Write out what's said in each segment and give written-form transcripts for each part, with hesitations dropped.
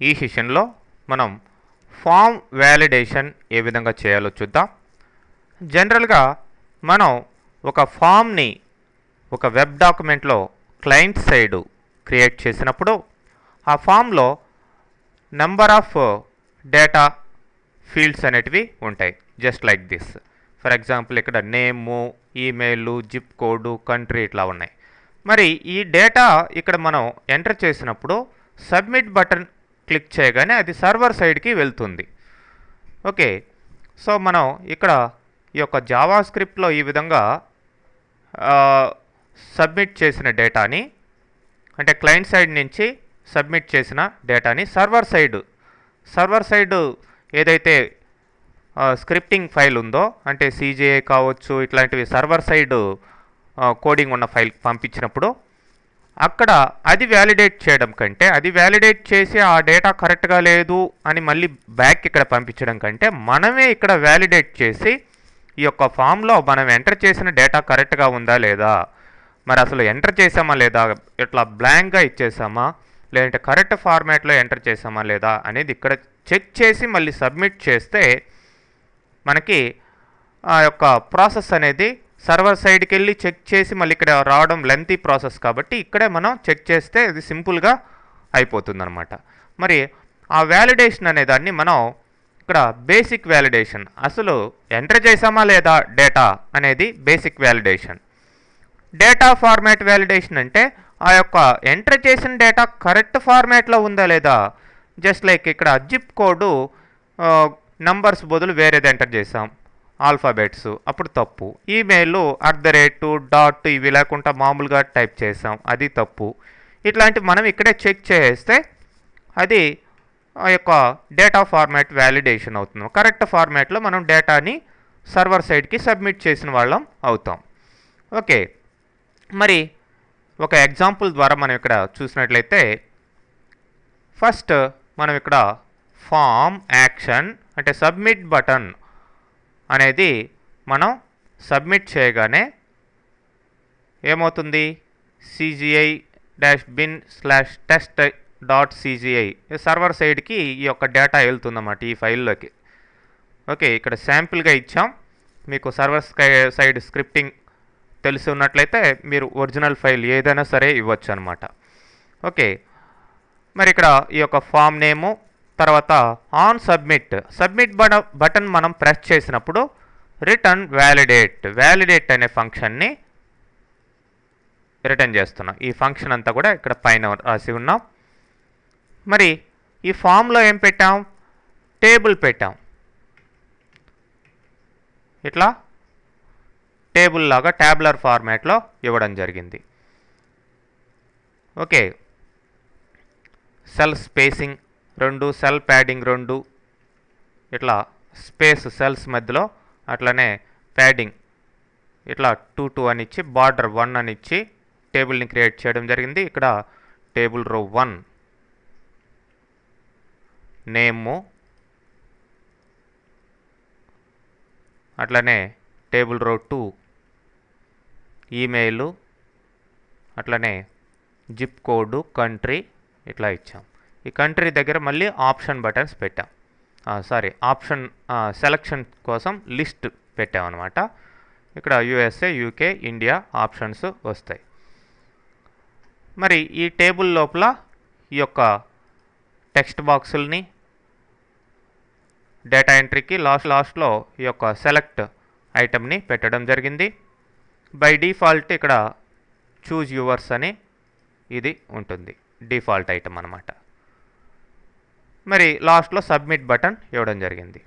ఈ సెషన్లో మనం ఫామ్ వ్యాలిడేషన్ ఏ విధంగా చేయాలో చూద్దాం. జనరల్గా మనం ఒక ఫామ్ని ఒక వెబ్ డాక్యుమెంట్లో క్లయింట్ సైడ్ క్రియేట్ చేసినప్పుడు ఆ ఫామ్లో నెంబర్ ఆఫ్ డేటా ఫీల్డ్స్ అనేటివి ఉంటాయి. Just like this. For example ఇక్కడ నేము, ఈమెయిల్, జిప్ కోడ్, కంట్రీ ఇట్లా ఉన్నాయి. మరి ఈ డేటా ఇక్కడ మనం ఎంటర్ చేసినప్పుడు సబ్మిట్ బటన్ క్లిక్ చేయగానే అది సర్వర్ సైడ్కి వెళ్తుంది. ఓకే, సో మనం ఇక్కడ ఈ యొక్క జావా స్క్రిప్ట్లో ఈ విధంగా సబ్మిట్ చేసిన డేటాని, అంటే క్లయింట్ సైడ్ నుంచి సబ్మిట్ చేసిన డేటాని సర్వర్ సైడ్ ఏదైతే స్క్రిప్టింగ్ ఫైల్ ఉందో, అంటే CGI కావచ్చు, ఇట్లాంటివి సర్వర్ సైడ్ కోడింగ్ ఉన్న ఫైల్ పంపించినప్పుడు అక్కడ అది వ్యాలిడేట్ చేయడం కంటే, అది వ్యాలిడేట్ చేసి ఆ డేటా కరెక్ట్గా లేదు అని మళ్ళీ బ్యాక్ ఇక్కడ పంపించడం కంటే, మనమే ఇక్కడ వ్యాలిడేట్ చేసి ఈ యొక్క ఫామ్లో మనం ఎంటర్ చేసిన డేటా కరెక్ట్గా ఉందా లేదా, మరి అసలు ఎంటర్ చేసామా లేదా, ఇట్లా బ్లాంక్గా ఇచ్చేసామా, లేదంటే కరెక్ట్ ఫార్మాట్లో ఎంటర్ చేసామా లేదా అనేది ఇక్కడ చెక్ చేసి మళ్ళీ సబ్మిట్ చేస్తే మనకి ఆ యొక్క ప్రాసెస్ అనేది సర్వర్ సైడ్కి వెళ్ళి చెక్ చేసి మళ్ళీ ఇక్కడ రావడం లెంతీ ప్రాసెస్ కాబట్టి ఇక్కడే మనం చెక్ చేస్తే ఇది సింపుల్గా అయిపోతుంది అనమాట. మరి ఆ వ్యాలిడేషన్ అనే దాన్ని మనం ఇక్కడ బేసిక్ వ్యాలిడేషన్, అసలు ఎంటర్ చేసామా లేదా డేటా అనేది basic validation. Data format validation అంటే ఆ యొక్క ఎంటర్ చేసిన డేటా కరెక్ట్ ఫార్మాట్లో ఉందా లేదా. జస్ట్ లైక్ ఇక్కడ జిప్ కోడ్ నంబర్స్ బదులు వేరేది ఎంటర్ చేసాం, ఆల్ఫాబెట్స్, అప్పుడు తప్పు. ఈమెయిల్ @ ఇవి లేకుండా మామూలుగా టైప్ చేసాం, అది తప్పు. ఇట్లాంటి మనం ఇక్కడే చెక్ చేస్తే అది ఆ యొక్క డేటా ఫార్మాట్ వ్యాలిడేషన్ అవుతుంది. కరెక్ట్ ఫార్మాట్లో మనం డేటాని సర్వర్ సైడ్కి సబ్మిట్ చేసిన వాళ్ళం అవుతాం. ఓకే, మరి ఒక ఎగ్జాంపుల్ ద్వారా మనం ఇక్కడ చూసినట్లయితే ఫస్ట్ మనం ఇక్కడ ఫామ్ యాక్షన్ అంటే సబ్మిట్ బటన్ అనేది మనం సబ్మిట్ చేయగానే ఏమవుతుంది, CGI-bin/test.cgi సర్వర్ సైడ్కి ఈ యొక్క డేటా వెళ్తుందన్నమాట ఈ ఫైల్లోకి. ఓకే, ఇక్కడ శాంపిల్గా ఇచ్చాం. మీకు సర్వర్ సైడ్ స్క్రిప్టింగ్ తెలిసి ఉన్నట్లయితే మీరు ఒరిజినల్ ఫైల్ ఏదైనా సరే ఇవ్వచ్చు అనమాట. ఓకే, మరి ఇక్కడ ఈ యొక్క ఫామ్ నేము, తర్వాత ఆన్ సబ్మిట్ బటన్ మనం ప్రెస్ చేసినప్పుడు రిటర్న్ వ్యాలిడేట్ అనే ఫంక్షన్ని రిటర్న్ చేస్తున్నాం. ఈ ఫంక్షన్ అంతా కూడా ఇక్కడ పైన రాసి ఉన్నాం. మరి ఈ ఫామ్లో ఏం పెట్టాం, టేబుల్ పెట్టాం. ఇట్లా టేబుల్ లాగా ట్యాబులర్ ఫార్మాట్లో ఇవ్వడం జరిగింది. Okay, cell spacing 2, cell padding 2, ఇట్లా స్పేస్ సెల్స్ మధ్యలో, అట్లనే ప్యాడింగ్ ఇట్లా 2 అని ఇచ్చి, బార్డర్ 1 అని ఇచ్చి టేబుల్ని క్రియేట్ చేయడం జరిగింది. ఇక్కడ టేబుల్ రో 1 నేము, అట్లనే టేబుల్ రో 2 ఈమెయిల్, అట్లనే జిప్ కోడ్, కంట్రీ ఇట్లా ఇచ్చాం. ఈ కంట్రీ దగ్గర మళ్ళీ ఆప్షన్ బటన్స్ పెట్టాం, ఆప్షన్ సెలక్షన్ కోసం లిస్ట్ పెట్టామన్నమాట. ఇక్కడ USA, UK, ఇండియా ఆప్షన్స్ వస్తాయి. మరి ఈ టేబుల్ లోపల ఈ యొక్క టెక్స్ట్ బాక్సుల్ని డేటా ఎంట్రీకి లాస్ట్లో ఈ యొక్క సెలెక్ట్ ఐటమ్ని పెట్టడం జరిగింది. బై డిఫాల్ట్ ఇక్కడ చూజ్ యువర్స్ అని ఇది ఉంటుంది, డిఫాల్ట్ ఐటమ్ అన్నమాట. మరి లాస్ట్లో సబ్మిట్ బటన్ ఇవ్వడం జరిగింది.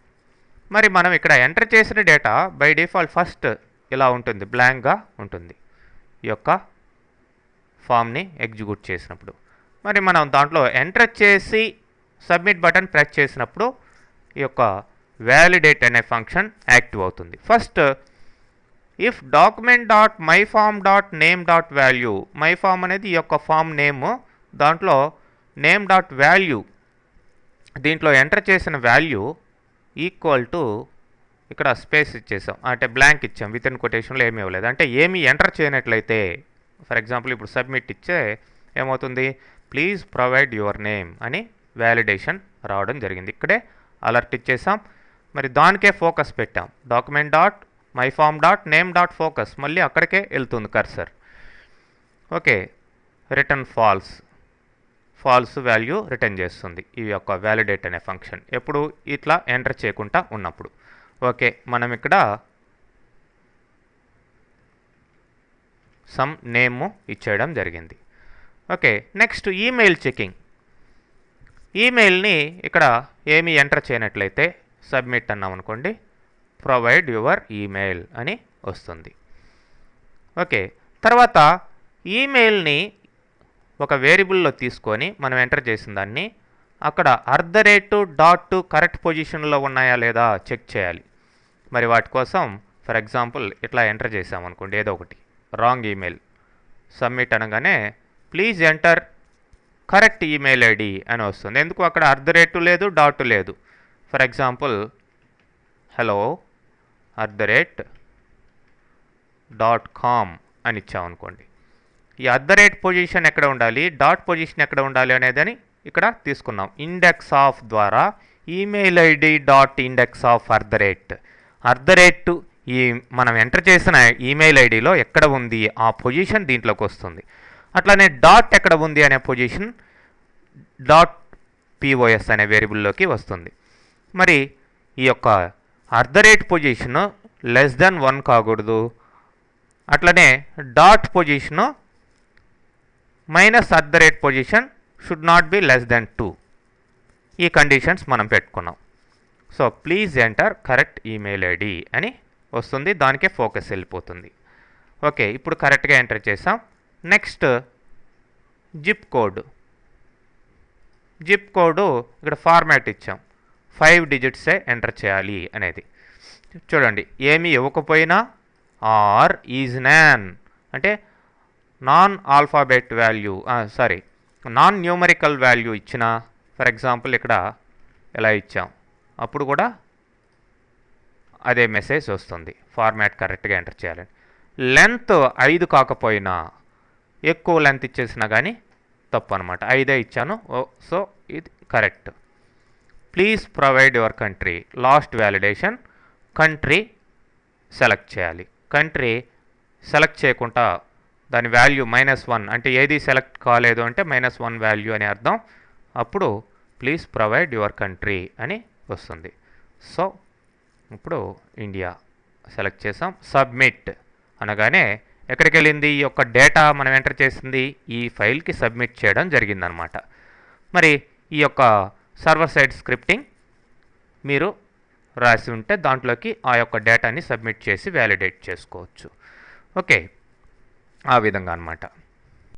మరి మనం ఇక్కడ ఎంటర్ చేసిన డేటా బై డిఫాల్ట్ ఫస్ట్ ఇలా ఉంటుంది, బ్లాంక్గా ఉంటుంది ఈ యొక్క ఫామ్ని ఎగ్జిక్యూట్ చేసినప్పుడు. మరి మనం దాంట్లో ఎంటర్ చేసి సబ్మిట్ బటన్ ప్రెస్ చేసినప్పుడు ఈ యొక్క వ్యాలిడేట్ అనే ఫంక్షన్ యాక్టివ్ అవుతుంది. ఫస్ట్ ఇఫ్ document.myform.name.value, myform అనేది ఈ యొక్క ఫామ్ నేమ్, దాంట్లో name.value దీంట్లో ఎంటర్ చేసిన వాల్యూ ఈక్వల్ టు, ఇక్కడ స్పేస్ ఇచ్చేసాం, అంటే బ్లాంక్ ఇచ్చాం, విత్ ఇన్ కొటేషన్లో ఏమీ ఇవ్వలేదు. అంటే ఏమీ ఎంటర్ చేయనట్లయితే, ఫర్ ఎగ్జాంపుల్ ఇప్పుడు సబ్మిట్ ఇచ్చే ఏమవుతుంది, ప్లీజ్ ప్రొవైడ్ యువర్ నేమ్ అని వ్యాలిడేషన్ రావడం జరిగింది. ఇక్కడే అలర్ట్ ఇచ్చేసాం. మరి దానికే ఫోకస్ పెట్టాం. Document dot my form dot name dot focus, మళ్ళీ అక్కడికే వెళ్తుంది cursor. Okay, return false value return చేస్తుంది ఈ యొక్క వ్యాలిడేట్ అనే ఫంక్షన్ ఎప్పుడు ఇట్లా ఎంటర్ చేయకుండా ఉన్నప్పుడు. ఓకే, మనం ఇక్కడ సమ్ నేమ్ ఇచ్చేయడం జరిగింది. Okay, next email checking. ఈమెయిల్ని ఇక్కడ ఏమి ఎంటర్ చేయనట్లయితే సబ్మిట్ అన్నాం అనుకోండి, ప్రొవైడ్ యువర్ ఈమెయిల్ అని వస్తుంది. ఓకే, తర్వాత ఈమెయిల్ని ఒక వేరియబుల్లో తీసుకొని మనం ఎంటర్ చేసిన దాన్ని అక్కడ @ కరెక్ట్ పొజిషన్లో ఉన్నాయా లేదా చెక్ చేయాలి. మరి వాటి కోసం ఫర్ ఎగ్జాంపుల్ ఇట్లా ఎంటర్ చేసామనుకోండి ఏదో ఒకటి రాంగ్ ఈమెయిల్, సబ్మిట్ అనగానే please enter correct email ID అని వస్తుంది. ఎందుకు అక్కడ @ లేదు, డాట్ లేదు. ఫర్ ఎగ్జాంపుల్ hello@.com అని ఇచ్చామనుకోండి. ఈ @ పొజిషన్ ఎక్కడ ఉండాలి, డాట్ పొజిషన్ ఎక్కడ ఉండాలి అనేదని ఇక్కడ తీసుకున్నాం. ఇండెక్స్ ఆఫ్ ద్వారా email ID dot index of @ ఈ మనం ఎంటర్ చేసిన ఈమెయిల్ ఐడిలో ఎక్కడ ఉంది ఆ పొజిషన్ దీంట్లోకి వస్తుంది. అట్లానే డాట్ ఎక్కడ ఉంది అనే పొజిషన్ .pos అనే వేరియబుల్లోకి వస్తుంది. మరి ఈ యొక్క @ పొజిషను <1 కాకూడదు. అట్లనే dot position -@ position should not be <2. ఈ కండిషన్స్ మనం పెట్టుకున్నాం. So please enter correct email ID అని వస్తుంది, దానికే ఫోకస్ వెళ్ళిపోతుంది. ఓకే, ఇప్పుడు కరెక్ట్గా ఎంటర్ చేసాం. నెక్స్ట్ జిప్ కోడ్ ఇక్కడ ఫార్మాట్ ఇచ్చాం, 5 డిజిట్సే ఎంటర్ చేయాలి అనేది. చూడండి, ఏమి ఇవ్వకపోయినా ఆర్ ఈజ్ నాన్ అంటే నాన్ న్యూమరికల్ వాల్యూ ఇచ్చిన, ఫర్ ఎగ్జాంపుల్ ఇక్కడ ఎలా ఇచ్చాం అప్పుడు కూడా అదే మెసేజ్ వస్తుంది, ఫార్మాట్ కరెక్ట్గా ఎంటర్ చేయాలని. లెంత్ 5 కాకపోయినా ఎక్కువ లెంత్ ఇచ్చేసినా కానీ తప్పు అనమాట. 5 ఇచ్చాను, సో ఇది correct. Please provide your country, last validation country select చేయాలి. కంట్రీ సెలెక్ట్ చేయకుండా దాని వాల్యూ -1 అంటే ఏది సెలెక్ట్ కాలేదు అంటే -1 వాల్యూ అని అర్థం. అప్పుడు ప్లీజ్ ప్రొవైడ్ యువర్ కంట్రీ అని వస్తుంది. సో ఇప్పుడు ఇండియా సెలెక్ట్ చేసాం. సబ్మిట్ అనగానే ఎక్కడికి వెళ్ళింది ఈ యొక్క డేటా మనం ఎంటర్ చేసింది ఈ ఫైల్కి సబ్మిట్ చేయడం జరిగిందనమాట. మరి ఈ యొక్క సర్వర్ సైడ్ స్క్రిప్టింగ్ మీరు రాసి ఉంటే దాంట్లోకి ఆ యొక్క డేటాని సబ్మిట్ చేసి వ్యాలిడేట్ చేసుకోవచ్చు. ఓకే, ఆ విధంగా అన్నమాట.